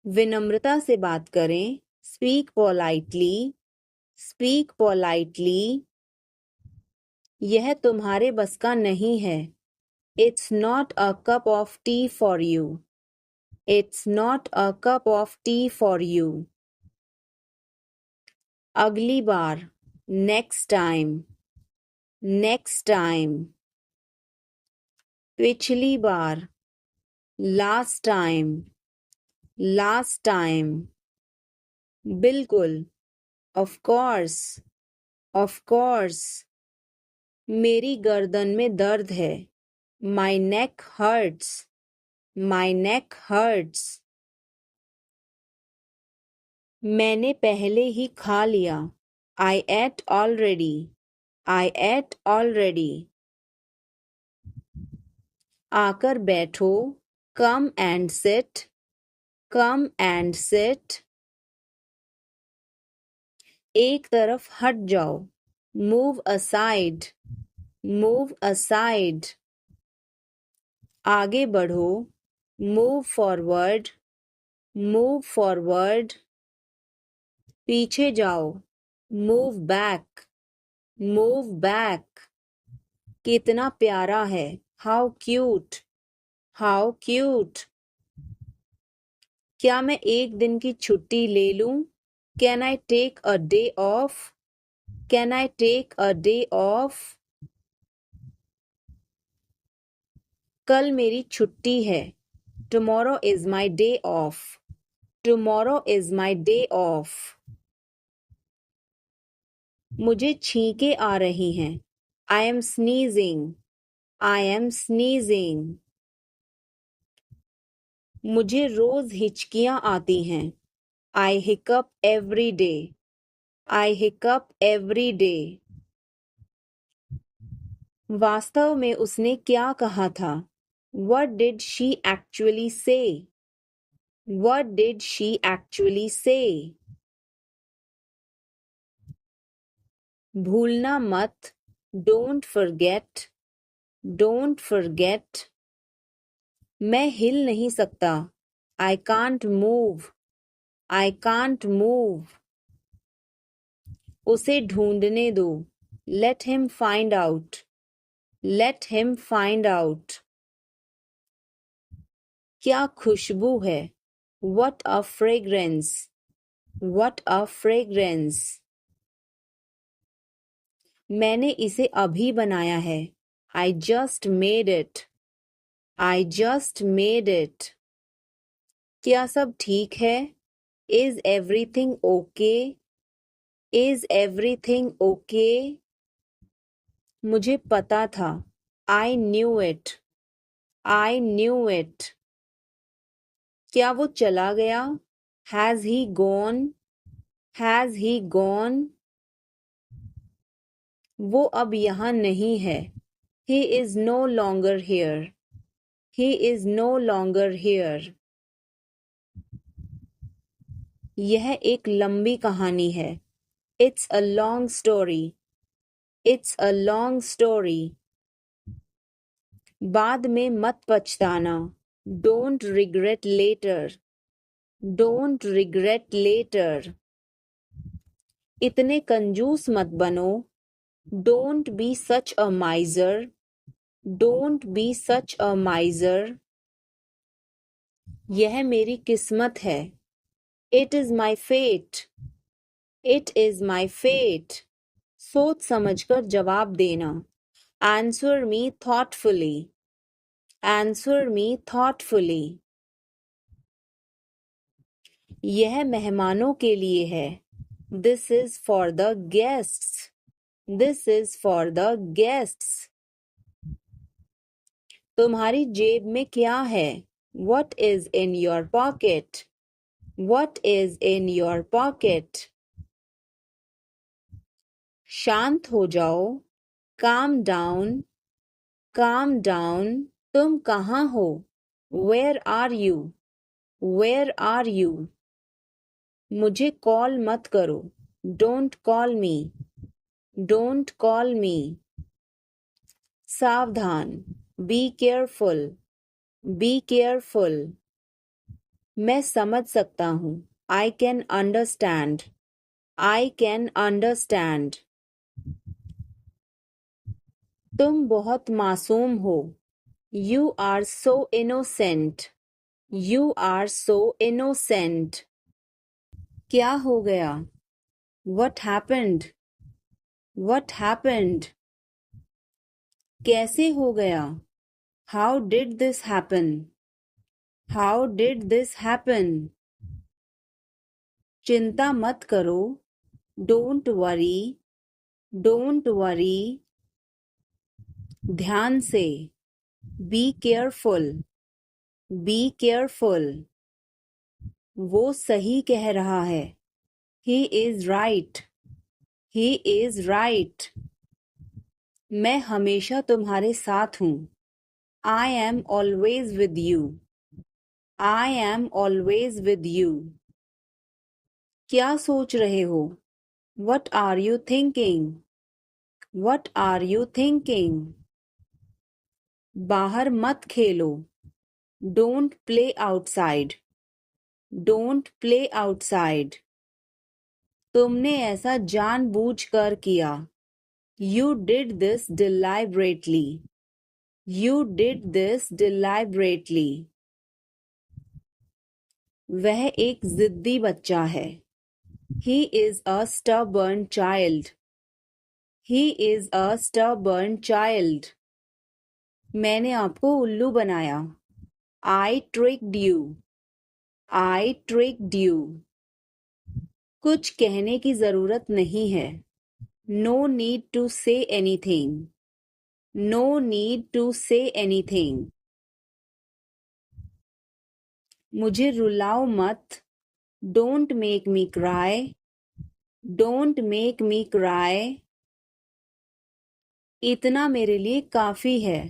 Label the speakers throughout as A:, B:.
A: विनम्रता से बात करें. Speak politely. Speak politely. यह तुम्हारे बस का नहीं है. It's not a cup of tea for you. It's not a cup of tea for you. अगली बार. Next time. Next time. पिछली बार. Last time. Last time. बिल्कुल. Of course. Of course. मेरी गर्दन में दर्द है. My neck hurts. My neck hurts. मैंने पहले ही खा लिया. I ate already. I ate already. आकर बैठो. Come and sit. Come and sit. एक तरफ हट जाओ. Move aside. Move aside. आगे बढ़ो. Move forward. Move forward. पीछे जाओ. Move back. Move back. कितना प्यारा है. How cute. How cute. क्या मैं एक दिन की छुट्टी ले लूं? Can I take a day off? Can I take a day off? कल मेरी छुट्टी है. Tomorrow is my day off. Tomorrow is my day off. मुझे छींकें आ रही हैं. I am sneezing. I am sneezing. मुझे रोज हिचकियां आती हैं. I hiccup every day. I hiccup every day. वास्तव में उसने क्या कहा था? What did she actually say? What did she actually say? भूलना मत. Don't forget. Don't forget. मैं हिल नहीं सकता. I can't move. I can't move. उसे ढूंढने दो. Let him find out. Let him find out. क्या खुशबू है. What a fragrance. What a fragrance. मैंने इसे अभी बनाया है. I just made it. I just made it. क्या सब ठीक है? Is everything okay? Is everything okay? मुझे पता था. I knew it. I knew it. क्या वो चला गया? Has he gone? Has he gone? वो अब यहाँ नहीं है. He is no longer here. He is no longer here. यह एक लंबी कहानी है. It's a long story. It's a long story. बाद में मत पछताना. Don't regret later. Don't regret later. इतने कंजूस मत बनो. Don't be such a miser. Don't be such a miser. यह मेरी किस्मत है. It is my fate. It is my fate. सोच समझकर जवाब देना. Answer me thoughtfully. Answer me thoughtfully. यह मेहमानों के लिए है. This is for the guests. This is for the guests. तुम्हारी जेब में क्या है? What is in your pocket? What is in your pocket? शांत हो जाओ. Calm down. Calm down. तुम कहाँ हो? Where are you? Where are you? मुझे कॉल मत करो. Don't call me. Don't call me. सावधान. Be careful. Be careful. मैं समझ सकता हूँ. I can understand. I can understand. तुम बहुत मासूम हो. You are so innocent. You are so innocent. क्या हो गया? What happened? What happened? कैसे हो गया? How did this happen? How did this happen? चिंता मत करो. Don't worry. Don't worry. ध्यान से. Be careful. Be careful. वो सही कह रहा है. He is right. He is right. मैं हमेशा तुम्हारे साथ हूँ. I am always with you. I am always with you. क्या सोच रहे हो? What are you thinking? What are you thinking? बाहर मत खेलो. Don't play outside. Don't play outside. तुमने ऐसा जानबूझकर किया. You did this deliberately. You did this deliberately. वह एक जिद्दी बच्चा है. He is a stubborn child. He is a stubborn child. मैंने आपको उल्लू बनाया. I tricked you. I tricked you. कुछ कहने की जरूरत नहीं है. No need to say anything. No need to say anything. मुझे रुलाओ मत. Don't make me cry. Don't make me cry. इतना मेरे लिए काफी है.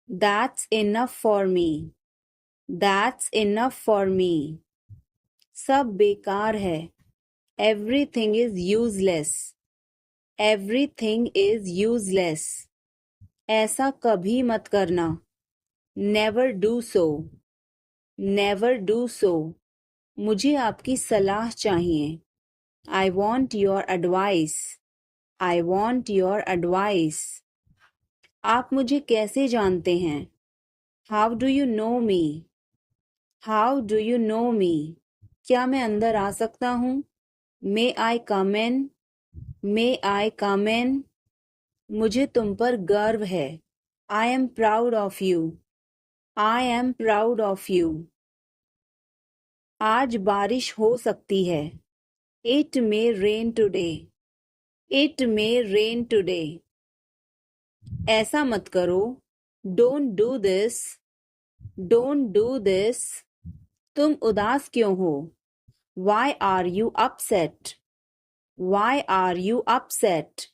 A: That's enough for me. That's enough for me. सब बेकार है. Everything is useless. Everything is useless. ऐसा कभी मत करना. Never do so. Never do so. मुझे आपकी सलाह चाहिए. I want your advice. I want your advice. आप मुझे कैसे जानते हैं? How do you know me? How do you know me? क्या मैं अंदर आ सकता हूँ? May I come in? May I come in? मुझे तुम पर गर्व है. I am proud of you. I am proud of you. आज बारिश हो सकती है. It may rain today. It may rain today. ऐसा मत करो. Don't do this. Don't do this. तुम उदास क्यों हो? Why are you upset? Why are you upset?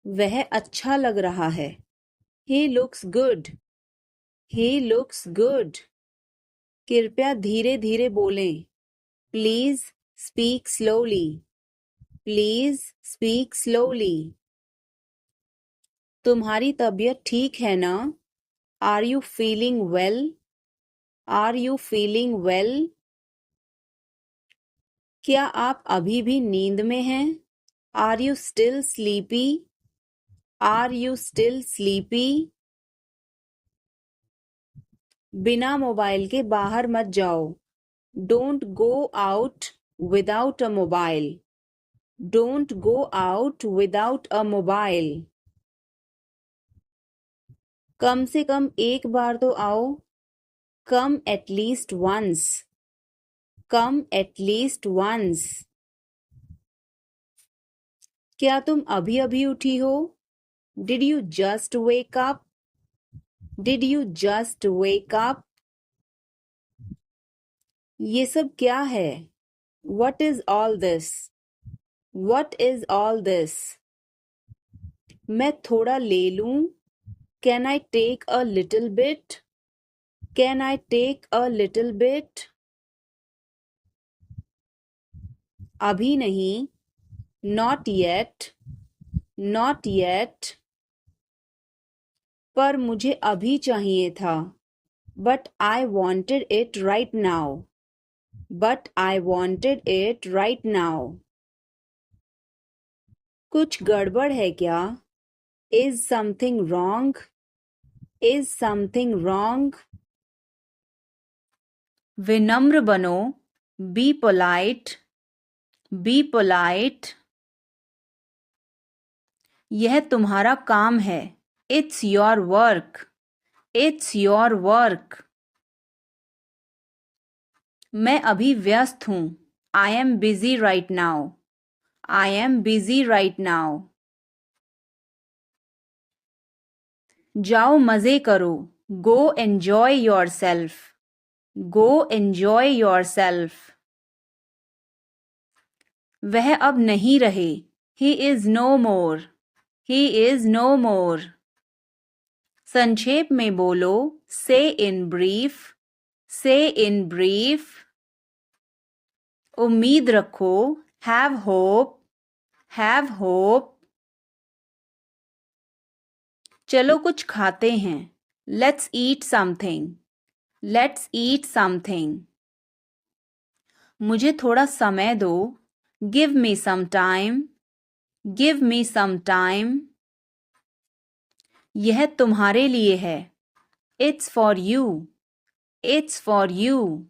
A: वह अच्छा लग रहा है. He looks good. He looks good. कृपया धीरे धीरे बोलें. Please speak slowly. Please speak slowly. तुम्हारी तबीयत ठीक है ना? Are you feeling well? Are you feeling well? क्या आप अभी भी नींद में हैं? Are you still sleepy? Are you still sleepy? बिना मोबाइल के बाहर मत जाओ. Don't go out without a mobile. Don't go out without a mobile. कम से कम एक बार तो आओ. Come at least once. Come at least once. क्या तुम अभी अभी उठी हो? Did you just wake up? Did you just wake up? ये सब क्या है? What is all this? What is all this? मैं थोड़ा ले लूं? Can I take a little bit? Can I take a little bit? अभी नहीं. Not yet. Not yet. पर मुझे अभी चाहिए था. But I wanted it right now. but I wanted it right now. कुछ गड़बड़ है क्या? Is something wrong? Is something wrong? विनम्र बनो. Be polite. Be polite. यह तुम्हारा काम है. It's your work. It's your work. मैं अभी व्यस्त हूँ. I am busy right now. I am busy right now. जाओ मजे करो. Go enjoy yourself. Go enjoy yourself. वह अब नहीं रहे. He is no more. He is no more. संक्षेप में बोलो. Say in brief. Say in brief. उम्मीद रखो. Have hope. Have hope. चलो कुछ खाते हैं. Let's eat something. Let's eat something. मुझे थोड़ा समय दो. Give me some time. Give me some time. यह तुम्हारे लिए है. It's for you. It's for you.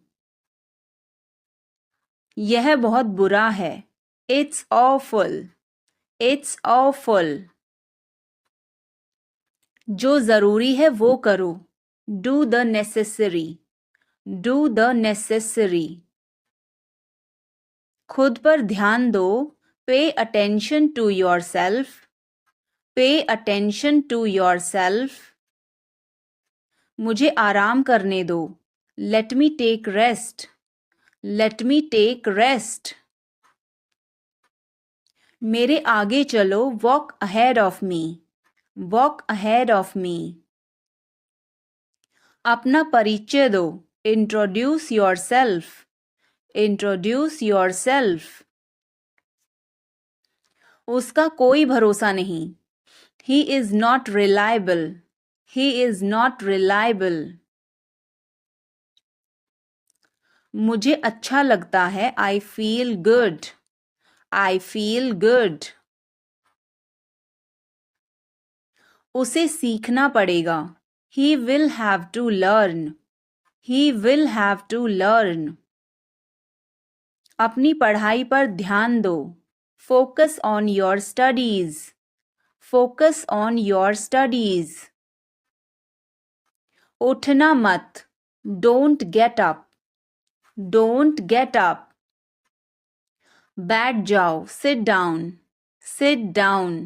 A: यह बहुत बुरा है. It's awful. It's awful. जो जरूरी है वो करो. Do the necessary. Do the necessary. खुद पर ध्यान दो. Pay attention to yourself. Pay attention to yourself. मुझे आराम करने दो. Let me take rest. Let me take rest. मेरे आगे चलो. Walk ahead of me. Walk ahead of me. अपना परिचय दो. Introduce yourself. Introduce yourself. उसका कोई भरोसा नहीं. He is not reliable. He is not reliable. मुझे अच्छा लगता है. I feel good. I feel good. उसे सीखना पड़ेगा. He will have to learn. He will have to learn. अपनी पढ़ाई पर ध्यान दो. Focus on your studies. Focus on your studies. उठना मत. Don't get up. Don't get up. बैठ जाओ. Sit down. Sit down.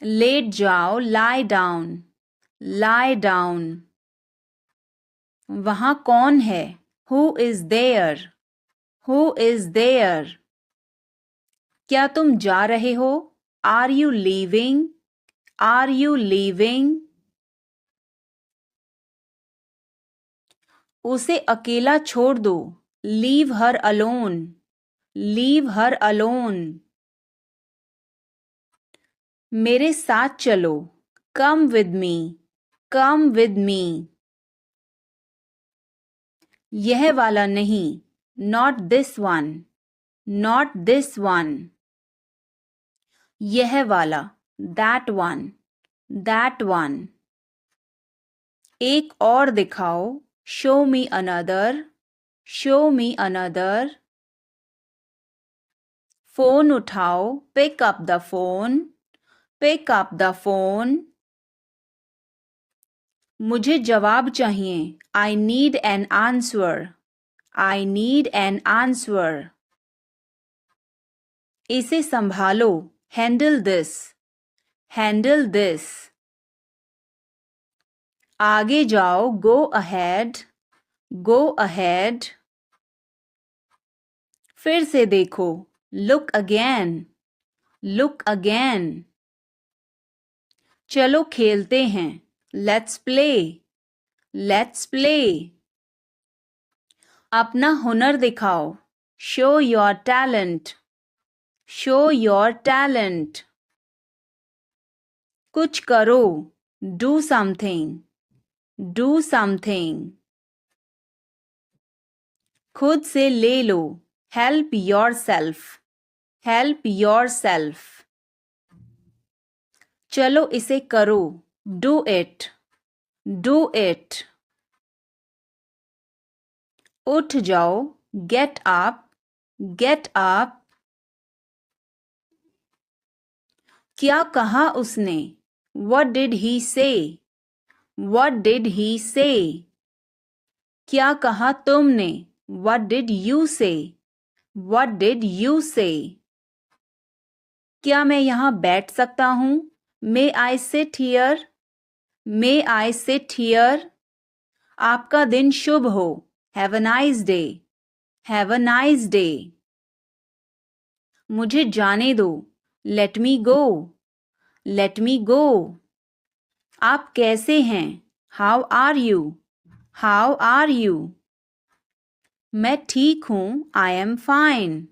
A: लेट जाओ. Lie down. Lie down. वहाँ कौन है? Who is there? Who is there? क्या तुम जा रहे हो? Are you leaving? Are you leaving? उसे अकेला छोड़ दो. Leave her alone. Leave her alone. मेरे साथ चलो. Come with me. Come with me. यह वाला नहीं. Not this one. Not this one. यह वाला. That one. That one. एक और दिखाओ. Show me another. Show me another. Phone उठाओ. Pick up the phone. Pick up the phone. मुझे जवाब चाहिए. I need an answer. I need an answer. इसे संभालो. Handle this. Handle this. आगे जाओ. Go ahead. Go ahead. फिर से देखो. Look again. Look again. चलो खेलते हैं. Let's play. Let's play. अपना हुनर दिखाओ. Show your talent. Show your talent. कुछ करो. Do something. Do something. खुद से ले लो, help yourself, help yourself. चलो इसे करो, डू इट, डू इट। उठ जाओ, गेट अप, गेट अप। क्या कहा उसने, व्हाट डिड ही से, व्हाट डिड ही से। क्या कहा तुमने, what did you say, what did you say. क्या मैं यहाँ बैठ सकता हूँ, may I sit here, may I sit here. आपका दिन शुभ हो, have a nice day, have a nice day. मुझे जाने दो, लेट मी गो, लेट मी गो। आप कैसे हैं, how are you, how are you. मैं ठीक हूँ, I am fine,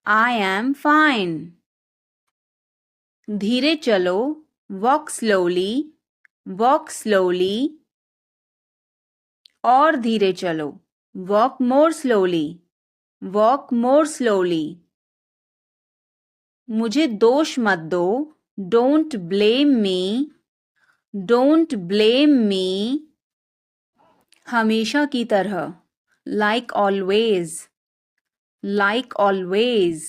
A: I am fine. धीरे चलो, वॉक स्लोली, वॉक स्लोली। और धीरे चलो, walk more slowly, walk more slowly. मुझे दोष मत दो, don't blame me, don't blame me. हमेशा की तरह, लाइक ऑलवेज, लाइक ऑलवेज।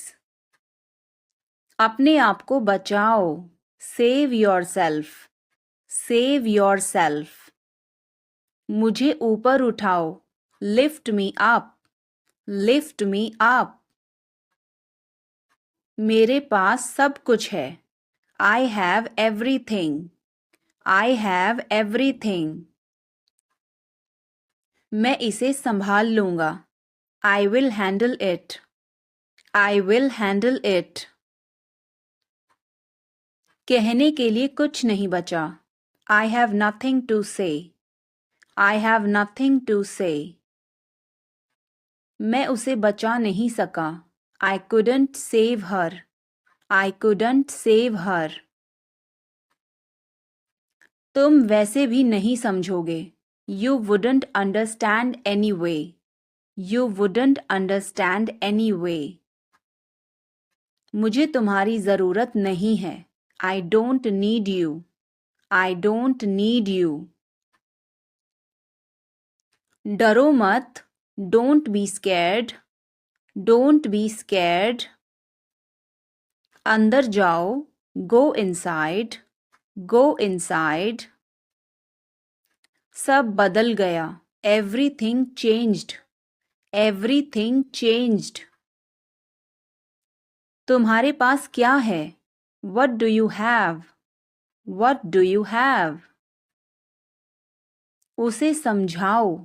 A: अपने आप को बचाओ, save your self, save your self. मुझे ऊपर उठाओ, lift me up, lift me up. मेरे पास सब कुछ है, I have everything, I have everything. मैं इसे संभाल लूंगा, I will handle it, I will handle it. कहने के लिए कुछ नहीं बचा, आई हैव नथिंग टू से, आई हैव नथिंग टू से। मैं उसे बचा नहीं सका, I couldn't save her, I couldn't save her. तुम वैसे भी नहीं समझोगे, you wouldn't understand any way, you wouldn't understand any way. मुझे तुम्हारी ज़रूरत नहीं है, I don't need you, I don't need you. डरो मत, don't be scared, don't be scared. अंदर जाओ, गो इनसाइड, गो इनसाइड। सब बदल गया, एवरीथिंग चेंज्ड, एवरीथिंग चेंज्ड। तुम्हारे पास क्या है, what do you have, what do you have. उसे समझाओ,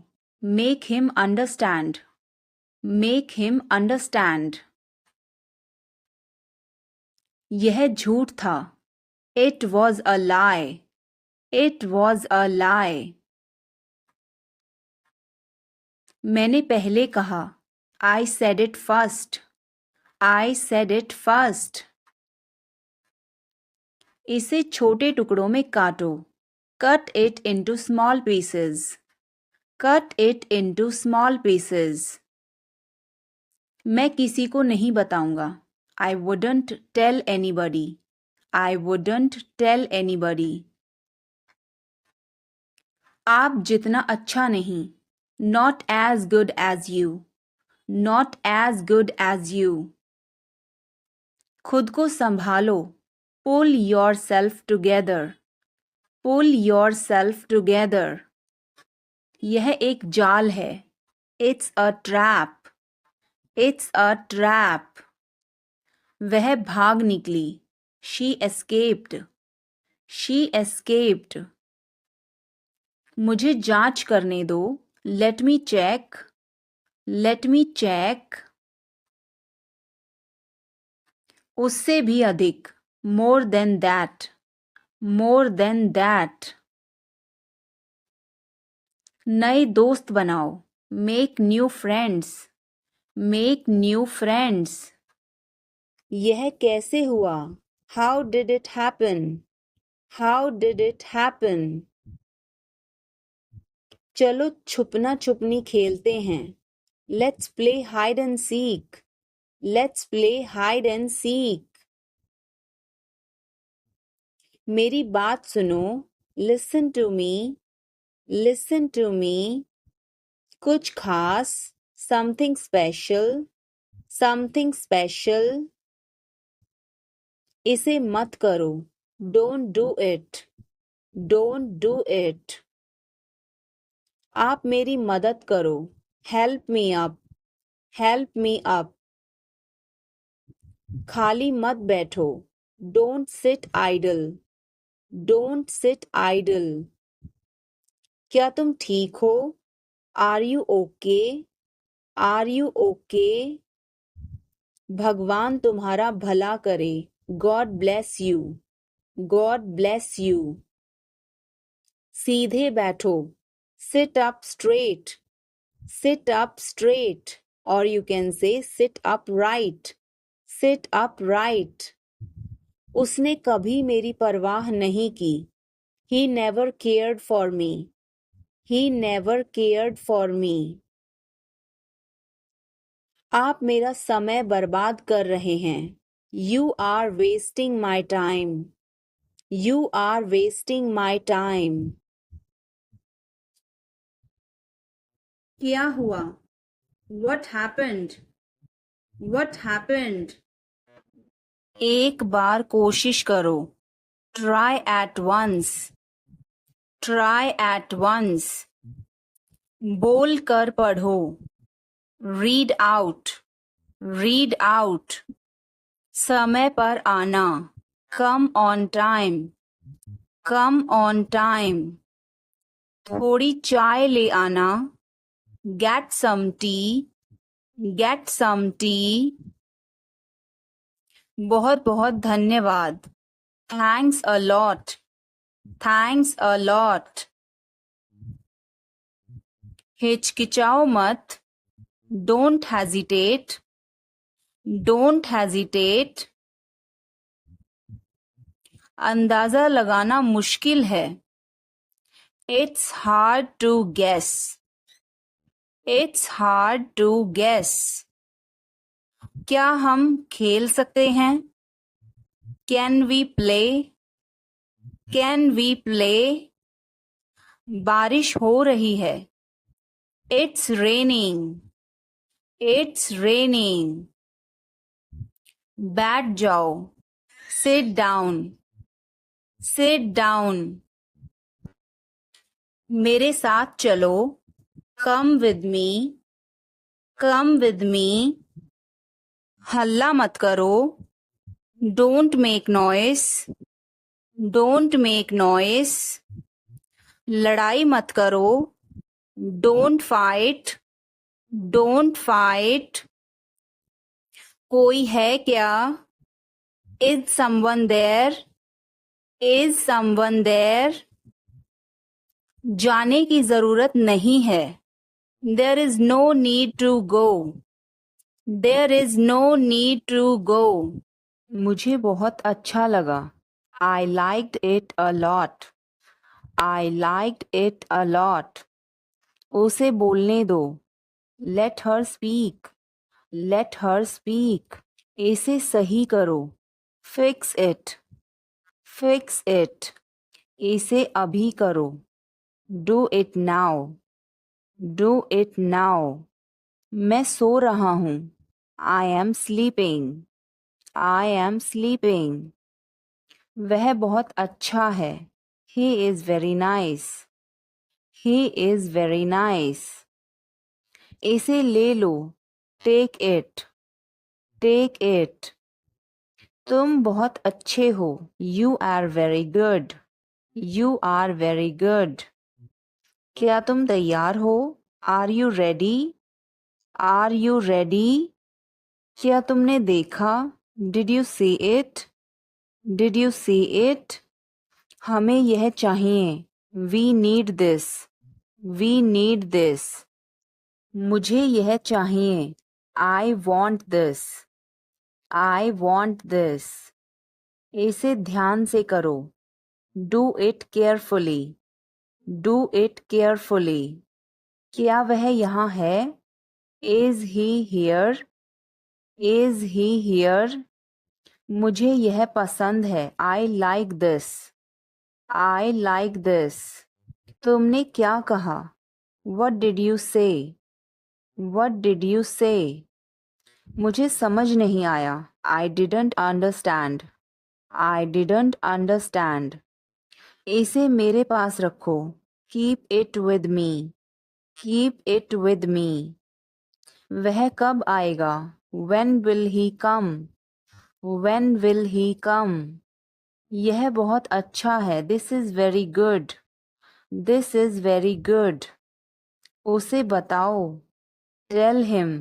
A: make him understand, make him understand. यह झूठ था, it was a lie, it was a lie. मैंने पहले कहा, I said it first, I said it first. इसे छोटे टुकड़ों में काटो, cut it into small pieces, cut it into small pieces. मैं किसी को नहीं बताऊंगा, I wouldn't tell anybody, I wouldn't tell anybody. आप जितना अच्छा नहीं, not as good as you, not as good as you. खुद को संभालो, pull yourself together, pull yourself together. यह एक जाल है, it's a trap, it's a trap. वह भाग निकली, शी एस्केप्ड, शी एस्केप्ड। मुझे जांच करने दो, let me check, let me check. उससे भी अधिक, more than that, more than that. नए दोस्त बनाओ, make new friends, make new friends. यह कैसे हुआ, how did it happen, how did it happen. चलो छुपना छुपनी खेलते हैं, Let's play hide and seek. Let's play hide and seek. मेरी बात सुनो. Listen to me. Listen to me. कुछ खास. Something special. Something special. इसे मत करो. Don't do it. Don't do it. आप मेरी मदद करो. Help me up. Help me up. खाली मत बैठो. Don't sit idle. Don't sit idle. क्या तुम ठीक हो? Are you okay? Are you okay? भगवान तुम्हारा भला करे. God bless you. God bless you. सीधे बैठो. Sit up straight. Sit up straight. Or you can say sit upright. Sit upright. उसने कभी मेरी परवाह नहीं की. He never cared for me. He never cared for me. आप मेरा समय बर्बाद कर रहे हैं. You are wasting my time. You are wasting my time. क्या हुआ? What happened? What happened? एक बार कोशिश करो. Try at once. Try at once. बोल कर पढ़ो. Read out. Read out. समय पर आना. Come on time. Come on time. थोड़ी चाय ले आना. Get some tea. Get some tea. बहुत बहुत धन्यवाद. Thanks a lot. Thanks a lot. हिचकिचाओ मत. Don't hesitate. Don't hesitate. अंदाजा लगाना मुश्किल है. It's hard to guess. It's hard to guess. क्या हम खेल सकते हैं? Can we play? Can we play? बारिश हो रही है. It's raining. It's raining. बैठ जाओ. Sit down. Sit down. मेरे साथ चलो. Come with me. Come with me. हल्ला मत करो. Don't make noise. Don't make noise. लड़ाई मत करो. Don't fight. Don't fight. कोई है क्या? Is someone there? Is someone there? जाने की जरूरत नहीं है. There is no need to go. There is no need to go. मुझे बहुत अच्छा लगा. I liked it a lot. I liked it a lot. उसे बोलने दो. Let her speak. Let her speak. इसे सही करो. Fix it. Fix it. इसे अभी करो. Do it now. Do it now. मैं सो रहा हूँ. I am sleeping. I am sleeping. वह बहुत अच्छा है. He is very nice. He is very nice. इसे ले लो. Take it. Take it. तुम बहुत अच्छे हो. You are very good. You are very good. क्या तुम तैयार हो? Are you ready? Are you ready? क्या तुमने देखा? Did you see it? Did you see it? हमें यह चाहिए. We need this. We need this. मुझे यह चाहिए. I want this. I want this. इसे ध्यान से करो. Do it carefully. Do it carefully. क्या वह यहाँ है? Is he here? Is he here? मुझे यह पसंद है. I like this. I like this. तुमने क्या कहा? What did you say? What did you say? मुझे समझ नहीं आया. I didn't understand. I didn't understand. इसे मेरे पास रखो. Keep it with me. Keep it with me. वह कब आएगा? When will he come? When will he come? यह बहुत अच्छा है. This is very good. This is very good. उसे बताओ. Tell him.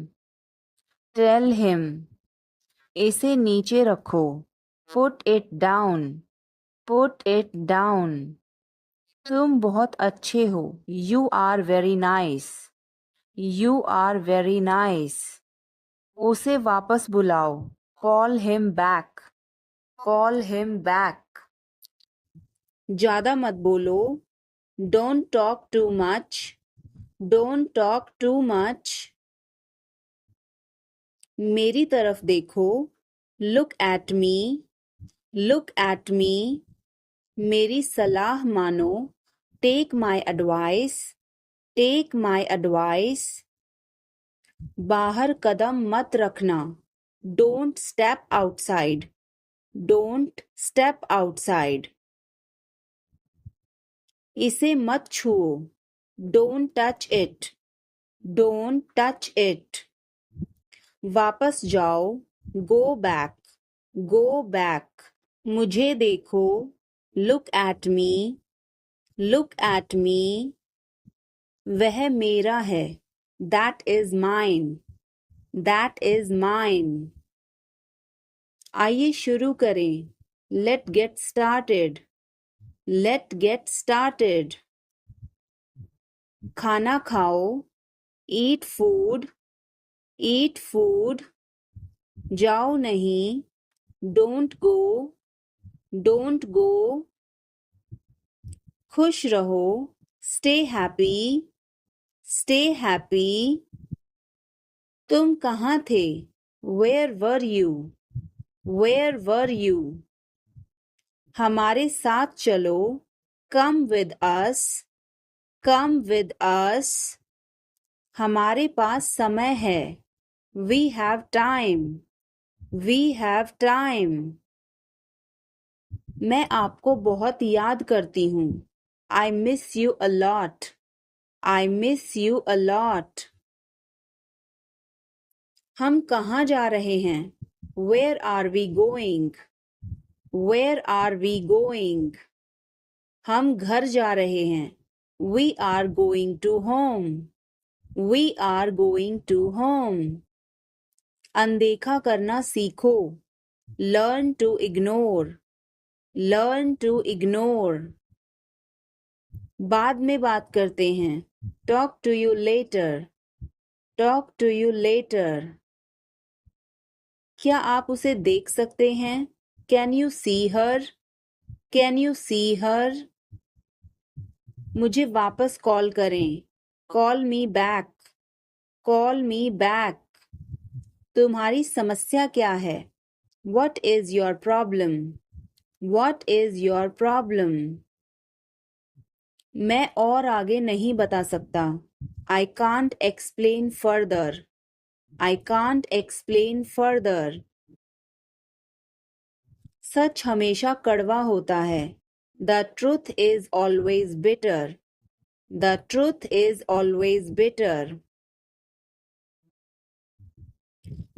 A: Tell him. इसे नीचे रखो. Put it down. Put it down. तुम बहुत अच्छे हो. You are very nice. You are very nice. उसे वापस बुलाओ. Call him back. Call him back. ज़्यादा मत बोलो. Don't talk too much. Don't talk too much. मेरी तरफ देखो. Look at me. Look at me. मेरी सलाह मानो. Take my advice. Take my advice. बाहर कदम मत रखना. Don't step outside. Don't step outside. इसे मत छुओ. Don't touch it. Don't touch it. वापस जाओ. Go back. Go back. मुझे देखो. Look at me. Look at me. वह मेरा है. That is mine. That is mine. आइए शुरू करें. Let's get started. Let's get started. खाना खाओ. Eat food. Eat food. जाओ नहीं. Don't go. Don't go. खुश रहो. Stay happy. Stay happy. तुम कहाँ थे? Where were you? Where were you? हमारे साथ चलो. Come with us. Come with us. हमारे पास समय है. We have time. We have time. मैं आपको बहुत याद करती हूँ. I miss you a lot. I miss you a lot. हम कहाँ जा रहे हैं? Where are we going? Where are we going? हम घर जा रहे हैं. We are going to home. We are going to home. अनदेखा करना सीखो. Learn to ignore. Learn to ignore. बाद में बात करते हैं. Talk to you later. Talk to you later. क्या आप उसे देख सकते हैं? Can you see her? Can you see her? मुझे वापस कॉल करें. Call me back. Call me back. तुम्हारी समस्या क्या है? What is your problem? What is your problem? मैं और आगे नहीं बता सकता. I can't explain further. I can't explain further. सच हमेशा कड़वा होता है. The truth is always bitter. The truth is always bitter.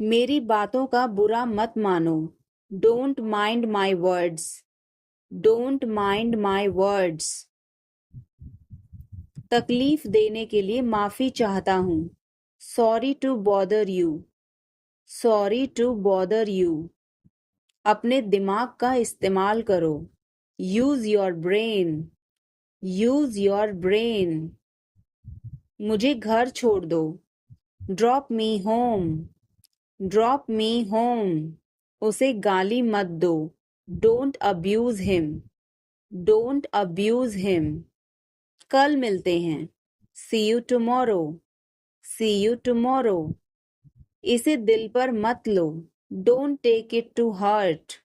A: मेरी बातों का बुरा मत मानो. Don't mind my words. Don't mind my words. तकलीफ देने के लिए माफी चाहता हूँ. Sorry to bother you. Sorry to bother you. अपने दिमाग का इस्तेमाल करो. Use your brain. Use your brain. मुझे घर छोड़ दो. Drop me home. Drop me home. उसे गाली मत दो. Don't abuse him. Don't abuse him. कल मिलते हैं. See you tomorrow. See you tomorrow. इसे दिल पर मत लो. Don't take it to heart.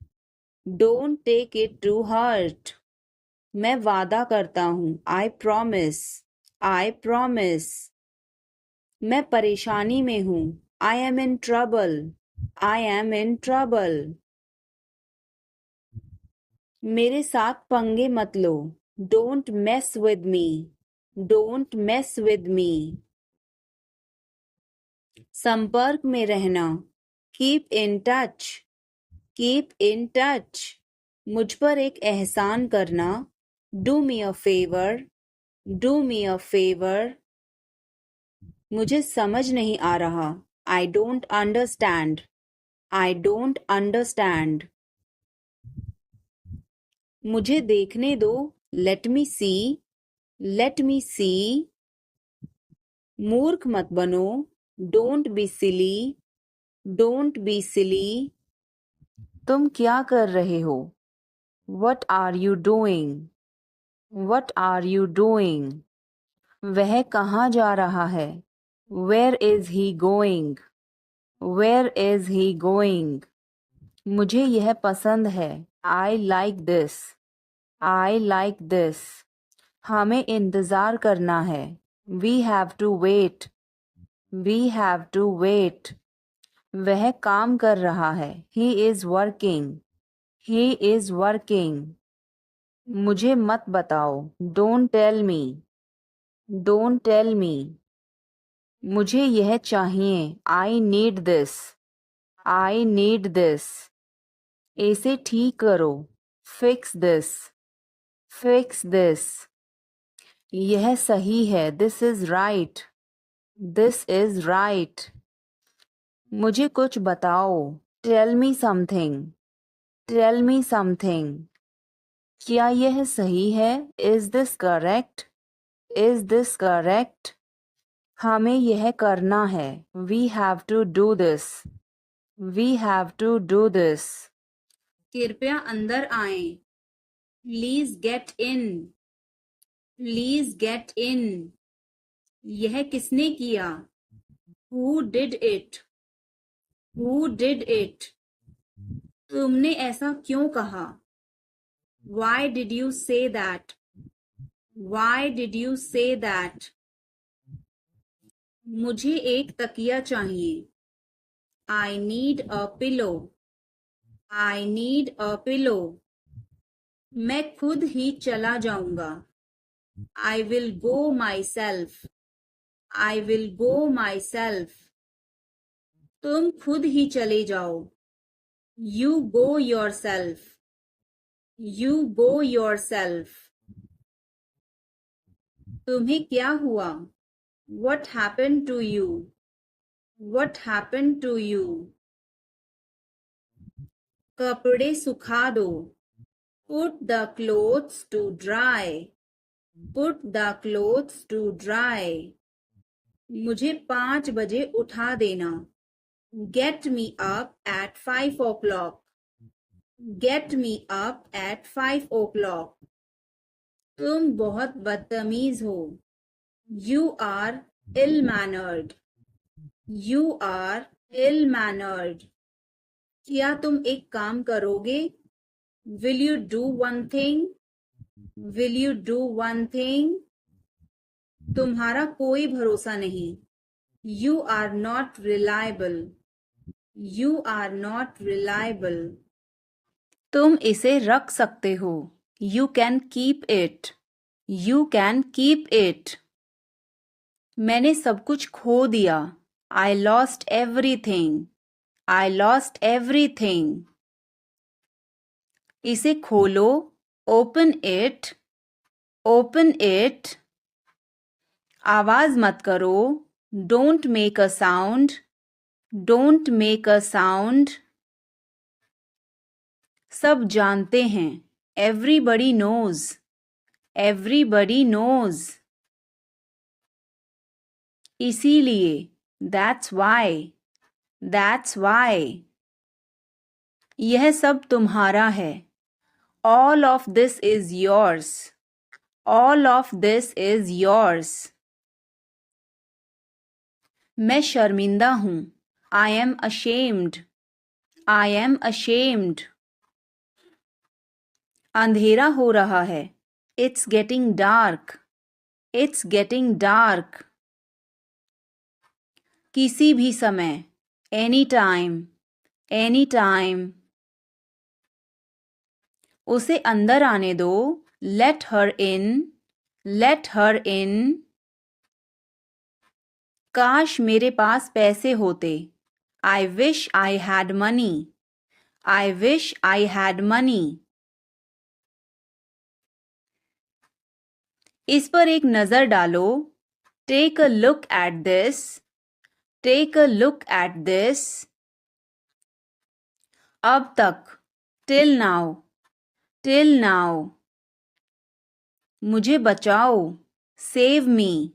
A: Don't take it to heart. मैं वादा करता हूँ. I promise. I promise. मैं परेशानी में हूँ. I am in trouble. I am in trouble. मेरे साथ पंगे मत लो. Don't mess with me. Don't mess with me. संपर्क में रहना. Keep in touch. Keep in touch. मुझ पर एक एहसान करना. Do me a favor. Do me a favor. मुझे समझ नहीं आ रहा. I don't understand. I don't understand. मुझे देखने दो. Let me see. Let me see. मूर्ख मत बनो. Don't be silly. Don't be silly. तुम क्या कर रहे हो? What are you doing? What are you doing? वह कहाँ जा रहा है? Where is he going? Where is he going? मुझे यह पसंद है. I like this. I like this. हमें इंतज़ार करना है. We have to wait. We have to wait. वह काम कर रहा है. He is working. He is working. मुझे मत बताओ. Don't tell me. Don't tell me. मुझे यह चाहिए. I need this. I need this. इसे ठीक करो. Fix this. Fix this. यह सही है. This is right. This is right. मुझे कुछ बताओ. Tell me something. Tell me something. क्या यह सही है? Is this correct? Is this correct? हमें यह करना है. We have to do this. We have to do this. कृपया अंदर आएं. Please get in. Please get in. यह किसने किया? Who did it? Who did it? तुमने ऐसा क्यों कहा? Why did you say that? Why did you say that? मुझे एक तकिया चाहिए. I need a pillow. I need a pillow. मैं खुद ही चला जाऊंगा. I will go myself. I will go myself. तुम खुद ही चले जाओ. You go yourself. You go yourself. तुम्हें क्या हुआ? What happened to you? What happened to you? कपड़े सुखा दो. Put the clothes to dry. Put the clothes to dry. मुझे 5 बजे उठा देना. Get me up at 5 o'clock. Get me up at 5 o'clock. तुम बहुत बदतमीज हो. You are ill-mannered. You are ill-mannered. क्या तुम एक काम करोगे? Will you do one thing? Will you do one thing? तुम्हारा कोई भरोसा नहीं. You are not reliable. You are not reliable. तुम इसे रख सकते हो. You can keep it. You can keep it. मैंने सब कुछ खो दिया. I lost everything. I lost everything. इसे खोलो. Open it. Open it. आवाज मत करो. Don't make a sound. Don't make a sound. सब जानते हैं. Everybody knows. Everybody knows. इसीलिए. That's why. That's why. यह सब तुम्हारा है. All of this is yours. All of this is yours. मैं शर्मिंदा हूँ. I am ashamed. I am ashamed. अंधेरा हो रहा है. It's getting dark. It's getting dark. किसी भी समय. Anytime. Anytime. उसे अंदर आने दो. Let her in. Let her in. काश मेरे पास पैसे होते. I wish I had money. I wish I had money. इस पर एक नज़र डालो. Take a look at this. Take a look at this. अब तक. Till now. Till now. मुझे बचाओ. Save me.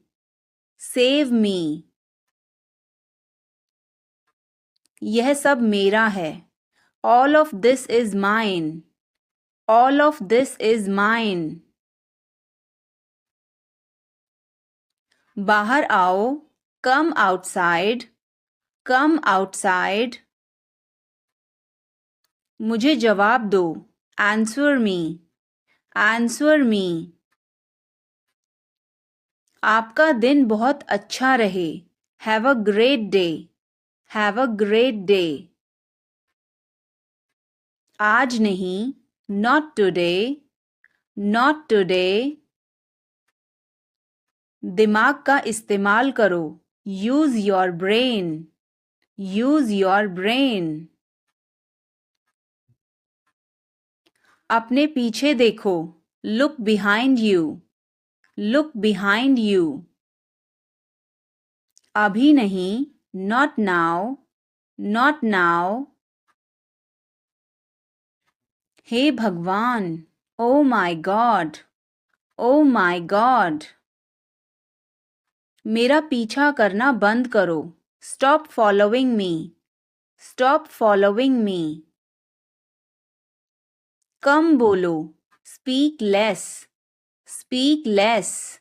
A: Save me. यह सब मेरा है. All of this is mine. All of this is mine. बाहर आओ. Come outside. Come outside. मुझे जवाब दो. Answer me. Answer me. आपका दिन बहुत अच्छा रहे. Have a great day. Have a great day. आज नहीं. Not today. Not today. दिमाग का इस्तेमाल करो. Use your brain. Use your brain. अपने पीछे देखो. Look behind you. Look behind you. अभी नहीं. Not now. Not now. हे भगवान. Oh my God. Oh my God. मेरा पीछा करना बंद करो. Stop following me. Stop following me. कम बोलो. Speak less. Speak less.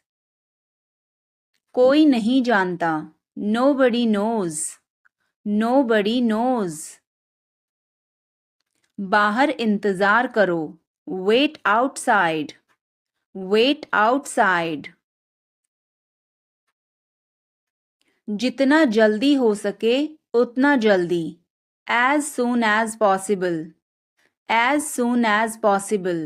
A: कोई नहीं जानता. Nobody knows. Nobody knows. बाहर इंतजार करो. Wait outside. Wait outside. जितना जल्दी हो सके उतना जल्दी. As soon as possible. As soon as possible.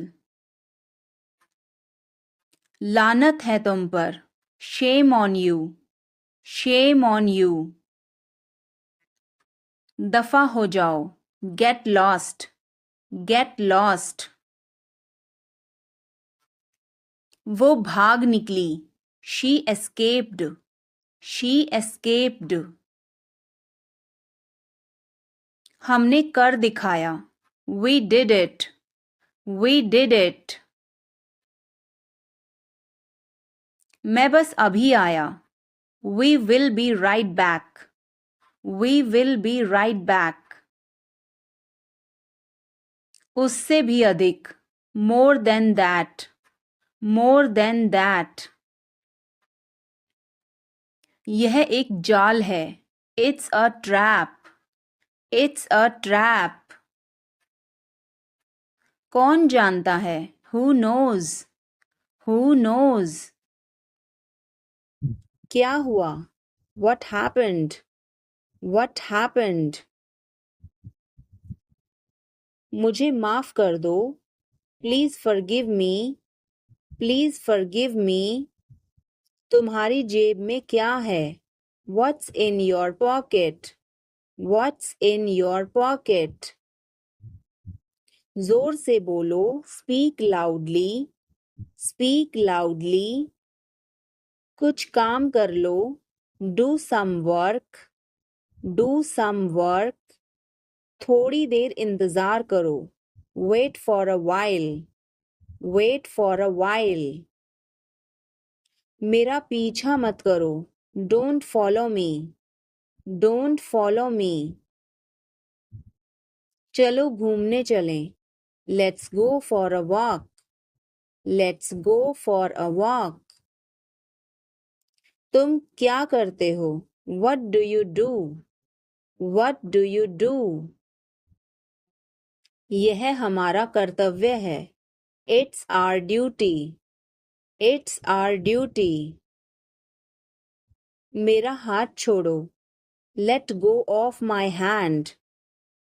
A: लानत है तुम पर. Shame on you. Shame on you. दफा हो जाओ. Get lost. Get lost. वो भाग निकली. She escaped. She escaped. हमने कर दिखाया. We did it. We did it. मैं बस अभी आया. We will be right back. We will be right back. उससे भी अधिक. More than that. More than that. यह एक जाल है. It's a trap. It's a trap. कौन जानता है? Who knows? Who knows? क्या हुआ? What happened? What happened? मुझे माफ कर दो. Please forgive me. Please forgive me. तुम्हारी जेब में क्या है? What's in your pocket? What's in your pocket? जोर से बोलो. Speak loudly. Speak loudly. कुछ काम कर लो. Do some work. Do some work. थोड़ी देर इंतजार करो. Wait for a while. Wait for a while. मेरा पीछा मत करो. Don't follow me. Don't follow me. चलो घूमने चलें. Let's go for a walk. Let's go for a walk. तुम क्या करते हो? What do you do? What do you do? यह हमारा कर्तव्य है. It's our duty. It's our duty. मेरा हाथ छोड़ो. Let go of my hand.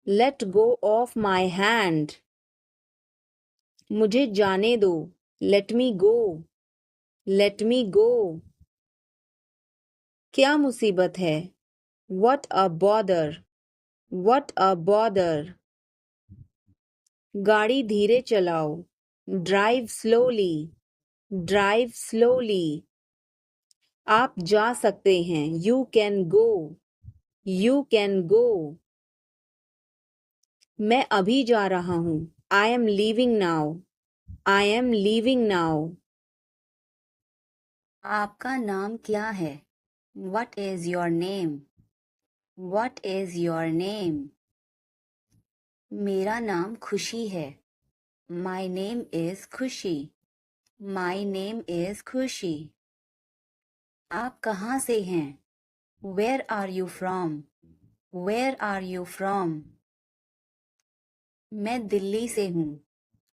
A: Let go of my hand. मुझे जाने दो. Let me go. Let me go. क्या मुसीबत है? What a bother. What a bother. गाड़ी धीरे चलाओ. Drive slowly. Drive slowly. आप जा सकते हैं. You can go. You can go. मैं अभी जा रहा हूँ. I am leaving now. I am leaving now. आपका नाम क्या है? What is your name? What is your name? मेरा नाम खुशी है. My name is खुशी. My name is खुशी. आप कहाँ से हैं? Where are you from? Where are you from? मैं दिल्ली से हूँ.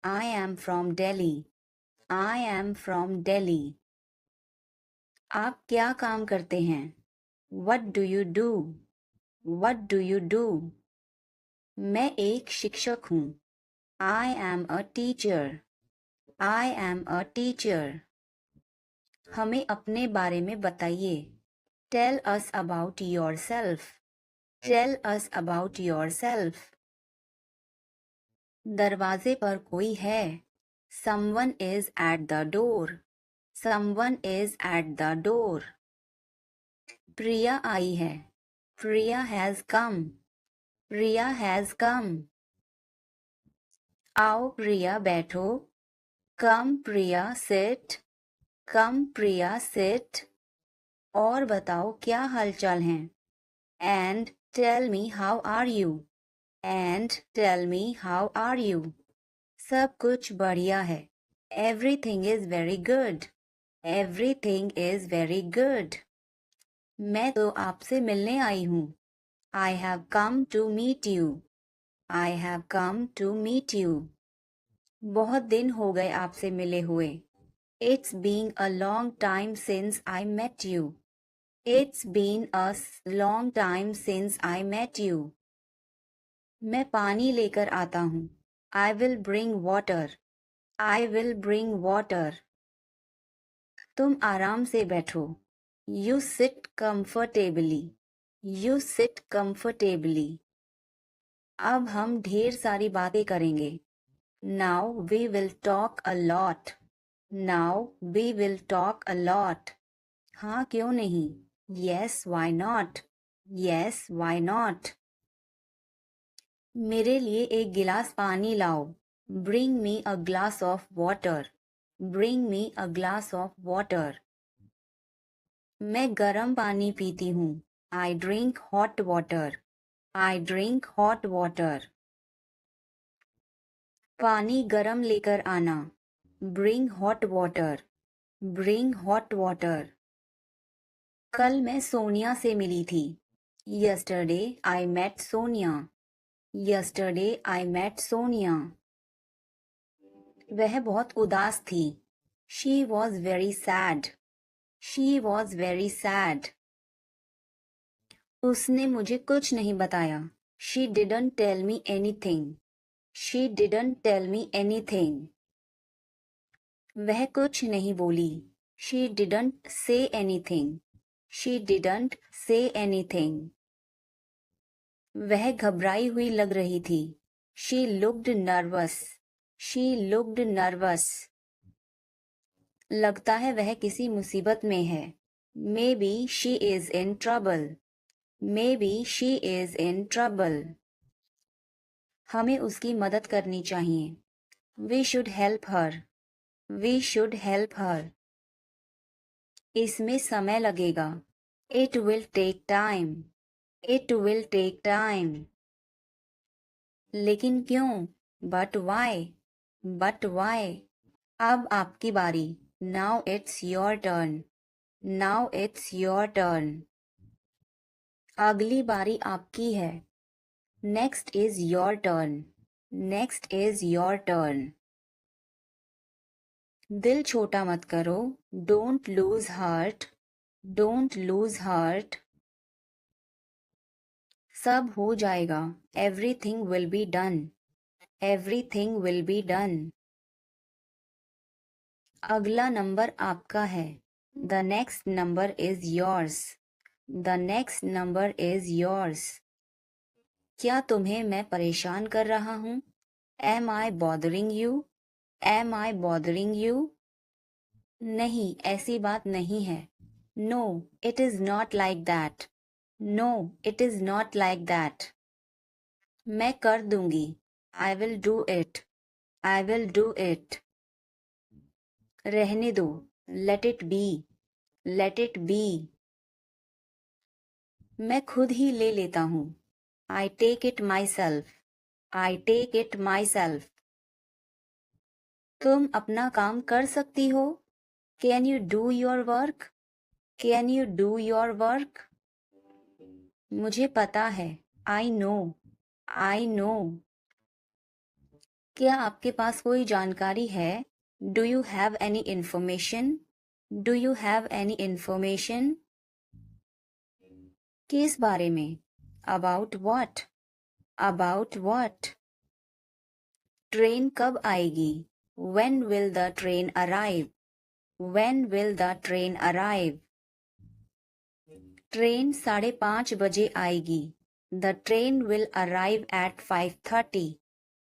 A: I am from Delhi. I am from Delhi. आप क्या काम करते हैं? What do you do? What do you do? मैं एक शिक्षक हूँ. I am a teacher. I am a teacher. हमें अपने बारे में बताइए. Tell us about yourself. Tell us about yourself. दरवाजे पर कोई है. Someone is at the door. Someone is at the door. प्रिया आई है. Priya has come. Priya has come. आओ प्रिया बैठो. Come Priya sit. Come Priya sit. और बताओ क्या हालचाल हैं. And tell me how are you. And tell me how are you. सब कुछ बढ़िया है. Everything is very good. Everything is very good. मैं तो आपसे मिलने आई हूँ. I have come to meet you. I have come to meet you. बहुत दिन हो गए आपसे मिले हुए. It's been a long time since I met you. It's been a long time since I met you. मैं पानी लेकर आता हूँ. I will bring water. I will bring water. तुम आराम से बैठो. You sit comfortably. You sit comfortably. अब हम ढेर सारी बातें करेंगे. Now we will talk a lot. Now we will talk a lot. हाँ क्यों नहीं? Yes, why not? Yes, why not? मेरे लिए एक गिलास पानी लाओ. Bring me a glass of water. Bring me a glass of water. मैं गर्म पानी पीती हूँ. I drink hot water. I drink hot water. पानी गर्म लेकर आना. Bring hot water. Bring hot water. कल मैं सोनिया से मिली थी. Yesterday I met Sonia. Yesterday I met Sonia. वह बहुत उदास थी. She was very sad. She was very sad. उसने मुझे कुछ नहीं बताया. She didn't tell me anything. She didn't tell me anything. वह कुछ नहीं बोली. She didn't say anything. She didn't say anything. वह घबराई हुई लग रही थी. She looked nervous. She looked nervous. लगता है वह किसी मुसीबत में है. Maybe she is in trouble. Maybe she is in trouble. हमें उसकी मदद करनी चाहिए. We should help her. We should help her. इसमें समय लगेगा. It will take time. It will take time. लेकिन क्यों? But why? But why? अब आपकी बारी. Now it's your turn. Now it's your turn. अगली बारी आपकी है। Next is your turn. Next is your turn. दिल छोटा मत करो। Don't lose heart. Don't lose heart. सब हो जाएगा। Everything will be done. Everything will be done. अगला नंबर आपका है। The next number is yours. The next number is yours. क्या तुम्हें मैं परेशान कर रहा हूँ? Am I bothering you? Am I bothering you? नहीं, ऐसी बात नहीं है। No, it is not like that. No, it is not like that. मैं कर दूंगी। I will do it. I will do it. रहने दो। Let it be. Let it be. मैं खुद ही ले लेता हूँ। I take it myself. I take it myself. तुम अपना काम कर सकती हो? Can you do your work? Can you do your work? मुझे पता है। I know. I know. क्या आपके पास कोई जानकारी है? Do you have any information? Do you have any information? किस बारे में? About what? About what? Train कब आएगी? When will the train arrive? When will the train arrive? Train 5:30 बजे आएगी। The train will arrive at 5:30.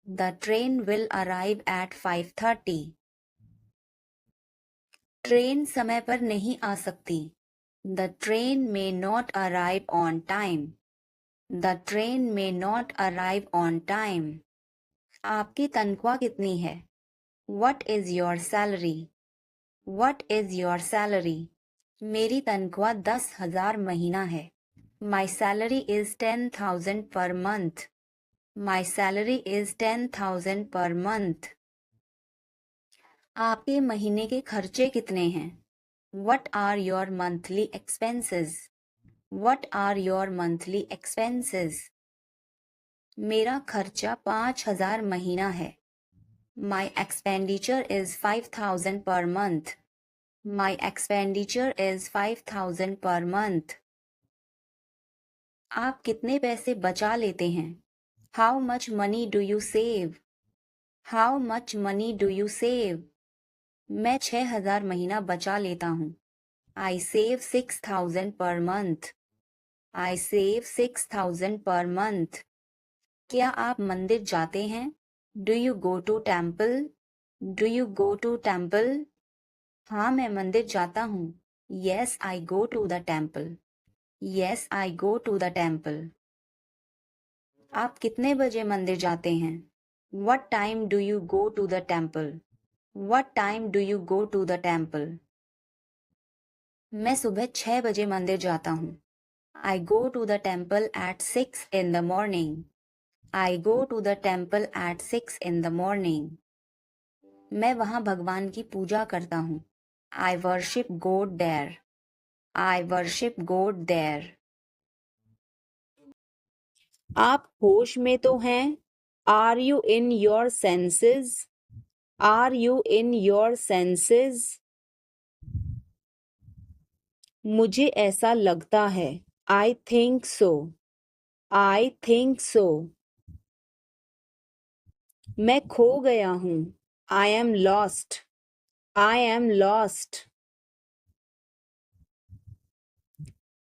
A: The train will arrive at 5:30. Train समय पर नहीं आ सकती। The train may not arrive on time. The train may not arrive on time. आपकी तनख्वाह कितनी है? What is your salary? What is your salary? मेरी तनख्वाह 10,000 महीना है। My salary is 10,000 per month. My salary is 10,000 per month. आपके महीने के खर्चे कितने हैं? What are your monthly expenses? What are your monthly expenses? मेरा खर्चा 5,000 महीना है। My expenditure is 5,000 per month. My expenditure is 5,000 per month. आप कितने पैसे बचा लेते हैं? How much money do you save? How much money do you save? मैं 6,000 महीना बचा लेता हूँ। I save 6,000 per month. I save 6,000 per month. क्या आप मंदिर जाते हैं? Do you go to temple? Do you go to temple? हाँ, मैं मंदिर जाता हूँ। Yes, I go to the temple. Yes, I go to the temple. आप कितने बजे मंदिर जाते हैं? What time do you go to the temple? What time do you go to the temple? मैं सुबह 6 बजे मंदिर जाता हूँ। I go to the temple at 6 in the morning. I go to the temple at 6 in the morning. मैं वहाँ भगवान की पूजा करता हूँ। I worship God there. I worship God there. आप होश में तो हैं? Are you in your senses? Are you in your senses? मुझे ऐसा लगता है। I think so. I think so. मैं खो गया हूँ। I am lost. I am lost.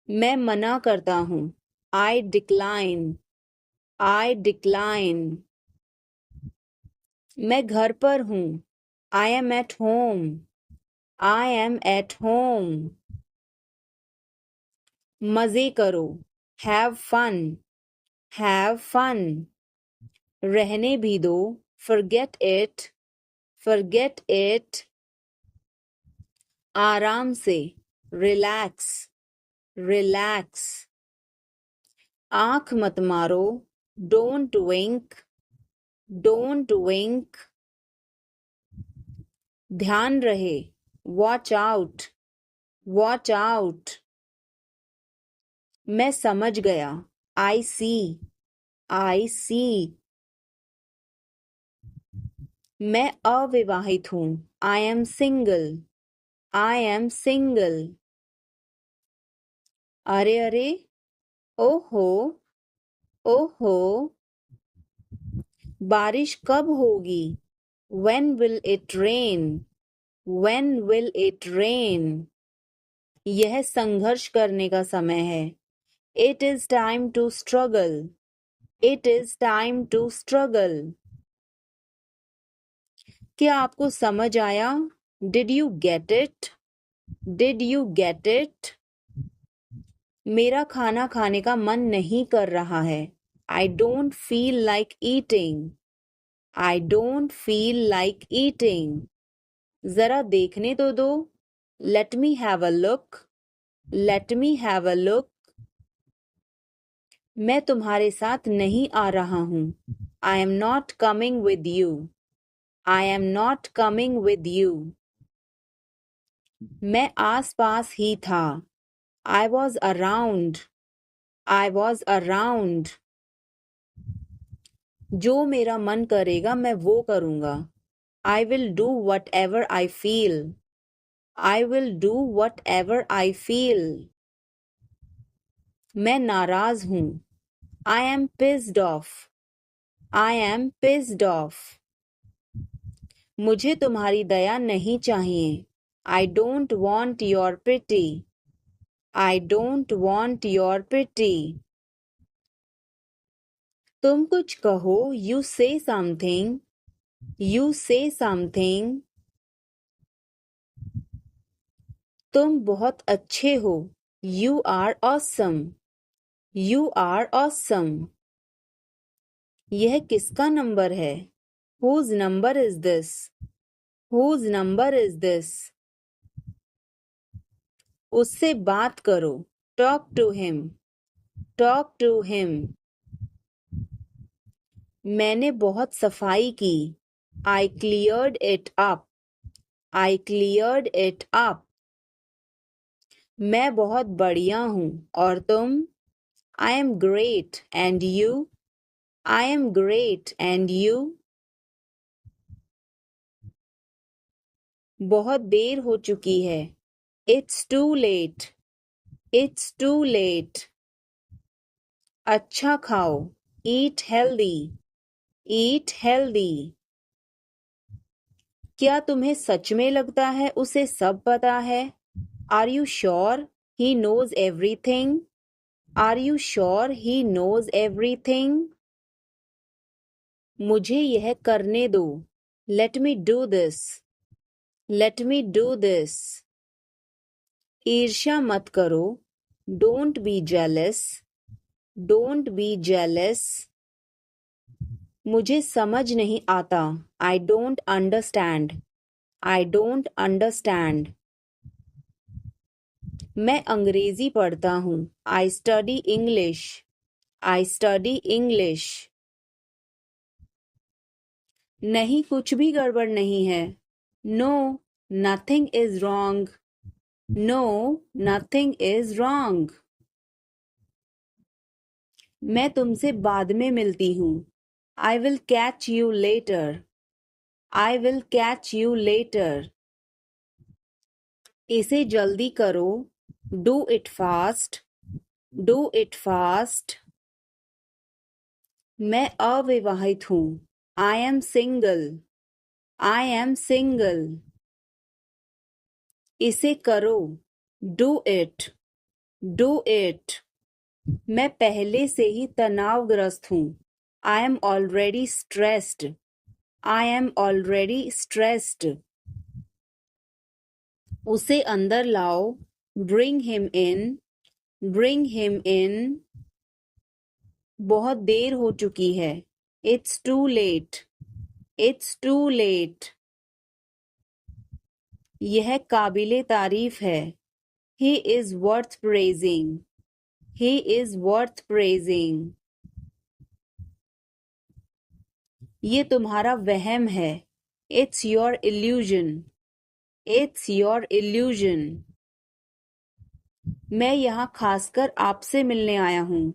A: मैं मना करता हूँ। I decline. I decline. मैं घर पर हूँ। I am at home. I am at home. मजे करो। Have fun. Have fun. रहने भी दो। Forget it. Forget it. आराम से। Relax. Relax. आँख मत मारो। Don't wink. Don't wink. ध्यान रहे। Watch out. Watch out. मैं समझ गया. I see. I see. मैं अविवाहित हूँ. I am single. I am single. अरे अरे. ओहो. ओहो. बारिश कब होगी? When will it rain? When will it rain? यह संघर्ष करने का समय है. It is time to struggle. It is time to struggle. क्या आपको समझ आया? Did you get it? Did you get it? मेरा खाना खाने का मन नहीं कर रहा है. I don't feel like eating. I don't feel like eating. जरा देखने तो दो. Let me have a look. Let me have a look. मैं तुम्हारे साथ नहीं आ रहा हूँ. I am not coming with you. I am not coming with you. मैं आस-पास ही था. I was around. I was around. जो मेरा मन करेगा मैं वो करूँगा. I will do whatever I feel. I will do whatever I feel. मैं नाराज हूँ. I am pissed off. I am pissed off. मुझे तुम्हारी दया नहीं चाहिए. I don't want your pity. I don't want your pity. तुम कुछ कहो. You say something. You say something. तुम बहुत अच्छे हो. You are awesome. You are awesome. यह किसका नंबर है? Whose number is this? Whose number is this? उससे बात करो. Talk to him. Talk to him. मैंने बहुत सफाई की. I cleared it up. I cleared it up. मैं बहुत बढ़िया हूँ. और तुम? I am great. And you? I am great. And you? बहुत देर हो चुकी है. It's too late. It's too late. अच्छा खाओ. Eat healthy. Eat healthy. क्या तुम्हें सच में लगता है उसे सब पता है? Are you sure he knows everything? Are you sure he knows everything? मुझे यह करने दो. Let me do this. Let me do this. ईर्ष्या मत करो. Don't be jealous. Don't be jealous. मुझे समझ नहीं आता. I don't understand. I don't understand. मैं अंग्रेजी पढ़ता हूँ. I study English. I study English. नहीं, कुछ भी गड़बड़ नहीं है. No, nothing is wrong. No, nothing is wrong. मैं तुमसे बाद में मिलती हूँ. I will catch you later. I will catch you later. इसे जल्दी करो. Do it fast. Do it fast. मैं अविवाहित हूँ. I am single. I am single. इसे करो. Do it. Do it. मैं पहले से ही तनावग्रस्त हूँ. I am already stressed. I am already stressed. उसे अंदर लाओ. Bring him in. Bring him in. बहुत देर हो चुकी है. It's too late. It's too late. यह काबिले तारीफ है. He is worth praising. He is worth praising. ये तुम्हारा वहम है. It's your illusion. It's your illusion. मैं यहाँ खासकर आपसे मिलने आया हूँ.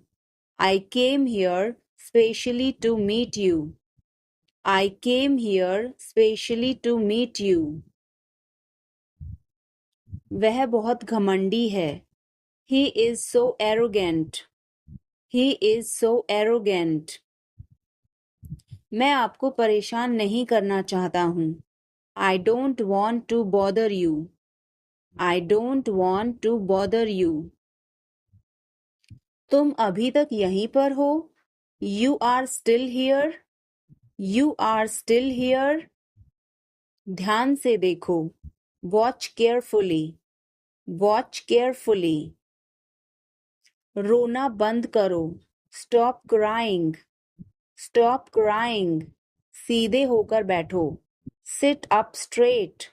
A: I came here specially to meet you. I came here specially to meet you. वह बहुत घमंडी है. He is so arrogant. He is so arrogant. मैं आपको परेशान नहीं करना चाहता हूँ. I don't want to bother you. I don't want to bother you. तुम अभी तक यहीं पर हो? You are still here. You are still here. ध्यान से देखो. Watch carefully. Watch carefully. रोना बंद करो. Stop crying. Stop crying. सीधे होकर बैठो. Sit up straight.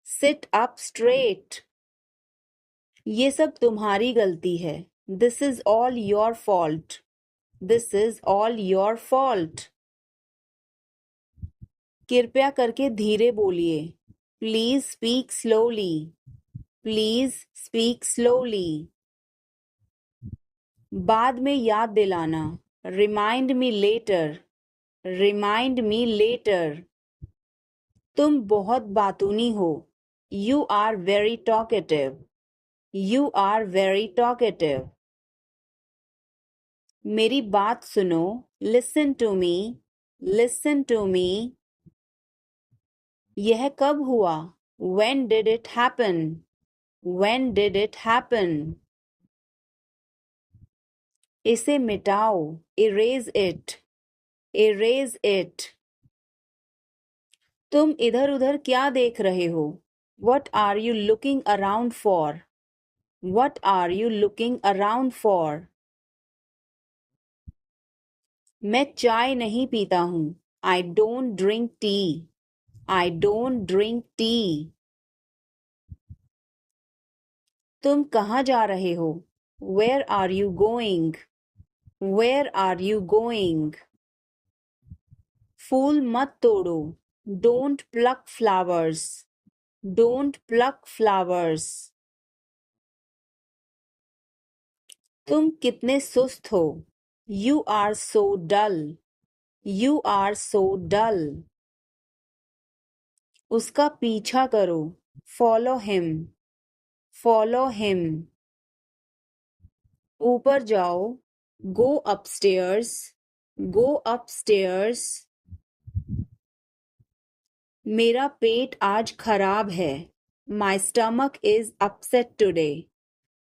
A: Sit up straight. ये सब तुम्हारी गलती है. This is all your fault. This is all your fault. कृपया करके धीरे बोलिए. Please speak slowly. Please speak slowly. बाद में याद दिलाना. Remind me later. Remind me later. तुम बहुत बातूनी हो. You are very talkative. You are very talkative. मेरी बात सुनो. Listen to me. Listen to me. यह कब हुआ? When did it happen? When did it happen? इसे मिटाओ. Erase it. Erase it. तुम इधर उधर क्या देख रहे हो? What are you looking around for? What are you looking around for? मैं चाय नहीं पीता हूँ. I don't drink tea. I don't drink tea. तुम कहाँ जा रहे हो? Where are you going? Where are you going? फूल मत तोड़ो. Don't pluck flowers. Don't pluck flowers. तुम कितने सुस्त हो. You are so dull. You are so dull. उसका पीछा करो. Follow him. Follow him. ऊपर जाओ. Go upstairs. Go upstairs. मेरा पेट आज खराब है. My stomach is upset today.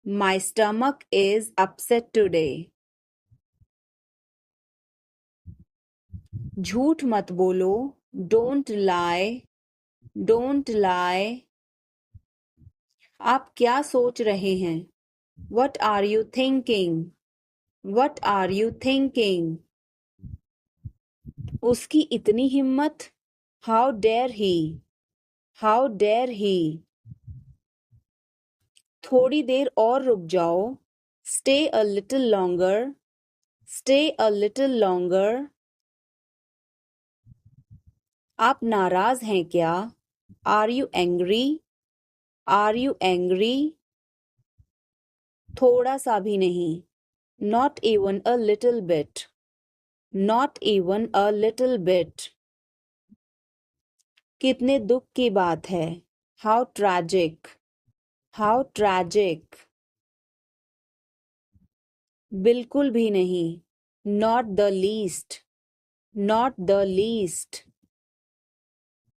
A: My stomach is upset today. झूठ मत बोलो. Don't lie. Don't lie. आप क्या सोच रहे हैं? What are you thinking? What are you thinking? उसकी इतनी हिम्मत. How dare he? How dare he? थोड़ी देर और रुक जाओ. Stay a little longer. Stay a little longer. आप नाराज हैं क्या? Are you angry? Are you angry? थोड़ा सा भी नहीं. Not even a little bit. Not even a little bit. कितने दुख की बात है. How tragic. How tragic. बिल्कुल भी नहीं. Not the least. Not the least.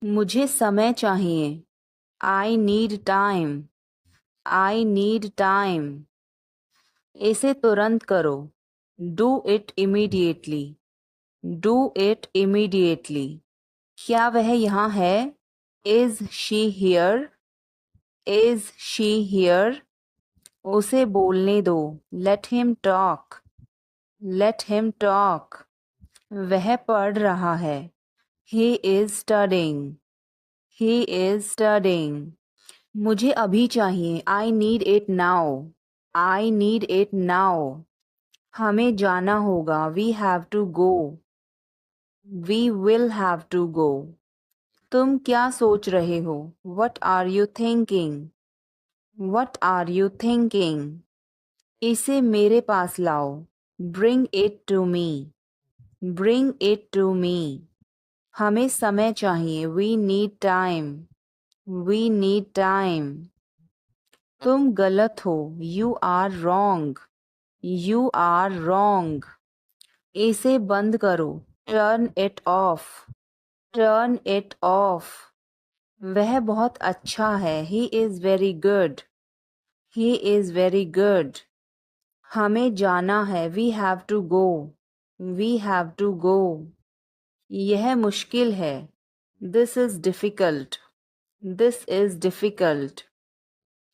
A: मुझे समय चाहिए. I need time. I need time. इसे तुरंत करो. Do it immediately. Do it immediately. क्या वह यहाँ है? Is she here? Is she here? उसे बोलने दो. Let him talk. Let him talk. वह पढ़ रहा है. He is studying. He is studying. मुझे अभी चाहिए. I need it now. I need it now. हमें जाना होगा. We have to go. We will have to go. तुम क्या सोच रहे हो? What are you thinking? What are you thinking? इसे मेरे पास लाओ। Bring it to me. Bring it to me. हमें समय चाहिए। We need time. We need time. तुम गलत हो। You are wrong. You are wrong. इसे बंद करो। Turn it off. Turn it off. वह बहुत अच्छा है। He is very good. He is very good. हमें जाना है। We have to go. We have to go. यह मुश्किल है। This is difficult. This is difficult.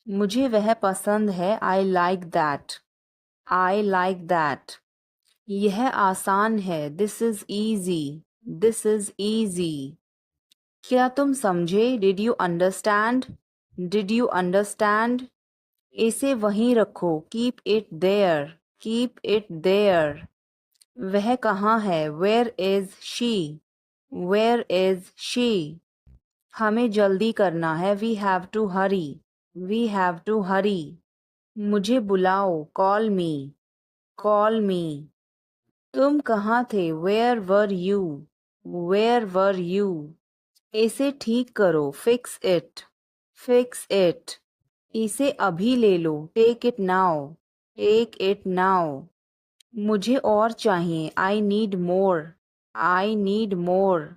A: मुझे वह पसंद है। I like that. I like that. यह आसान है। This is easy. This is easy. क्या तुम समझे? Did you understand? Did you understand? इसे वहीं रखो। Keep it there. Keep it there. वह कहाँ है? Where is she? Where is she? हमें जल्दी करना है। We have to hurry. We have to hurry. मुझे बुलाओ। Call me. Call me. तुम कहाँ थे? Where were you? Where were you? इसे ठीक करो। Fix it. Fix it. इसे अभी ले लो। Take it now. Take it now. मुझे और चाहिए। I need more. I need more.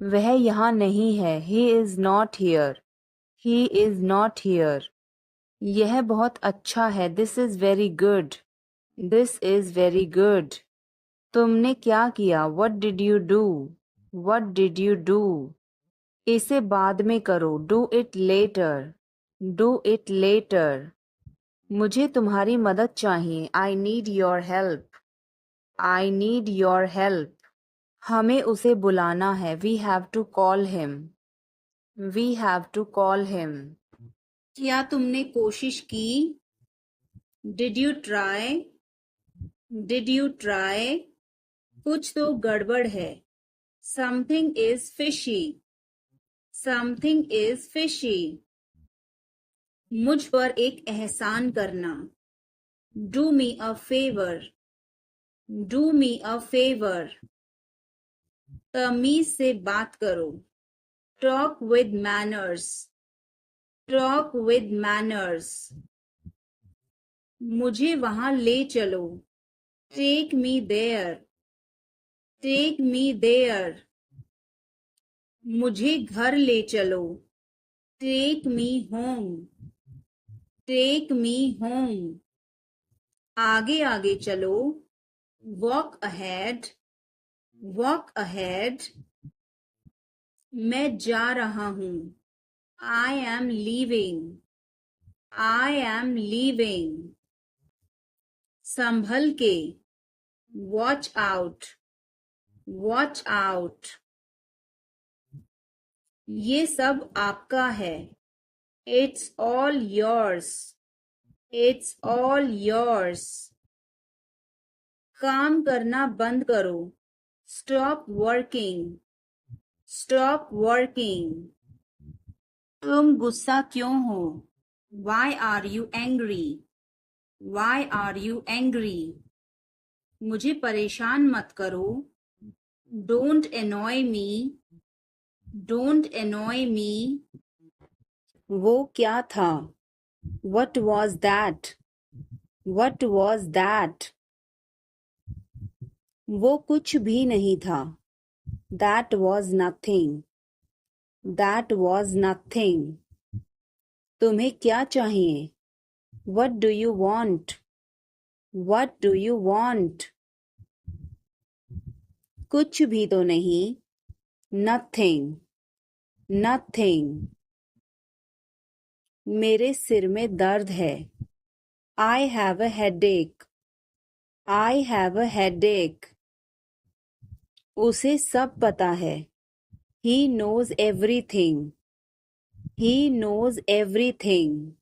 A: वह यहाँ नहीं है। He is not here. He is not here. यह बहुत अच्छा है। This is very good. This is very good. तुमने क्या किया? What did you do? What did you do? इसे बाद में करो। Do it later. Do it later. मुझे तुम्हारी मदद चाहिए। I need your help. I need your help. हमें उसे बुलाना है। We have to call him. We have to call him. क्या तुमने कोशिश की? Did you try? Did you try? कुछ तो गड़बड़ है। Something is fishy. Something is fishy. मुझ पर एक एहसान करना। Do me a favor. Do me a favor. तमीज से बात करो। Talk with manners. Talk with manners. मुझे वहां ले चलो। Take me there. Take me there. मुझे घर ले चलो। Take me home. Take me home. आगे आगे चलो। Walk ahead. Walk ahead. मैं जा रहा हूँ। I am leaving. I am leaving. संभल के। Watch out. Watch out. ये सब आपका है। It's all yours. It's all yours. काम करना बंद करो। Stop working. Stop working. तुम गुस्सा क्यों हो? Why are you angry? Why are you angry? मुझे परेशान मत करो। Don't annoy me. Don't annoy me. वो क्या था? What was that? What was that? वो कुछ भी नहीं था। That was nothing. That was nothing. तुम्हें क्या चाहिए? What do you want? What do you want? कुछ भी तो नहीं। Nothing. Nothing. मेरे सिर में दर्द है। I have a headache. I have a headache. उसे सब पता है। He knows everything. He knows everything.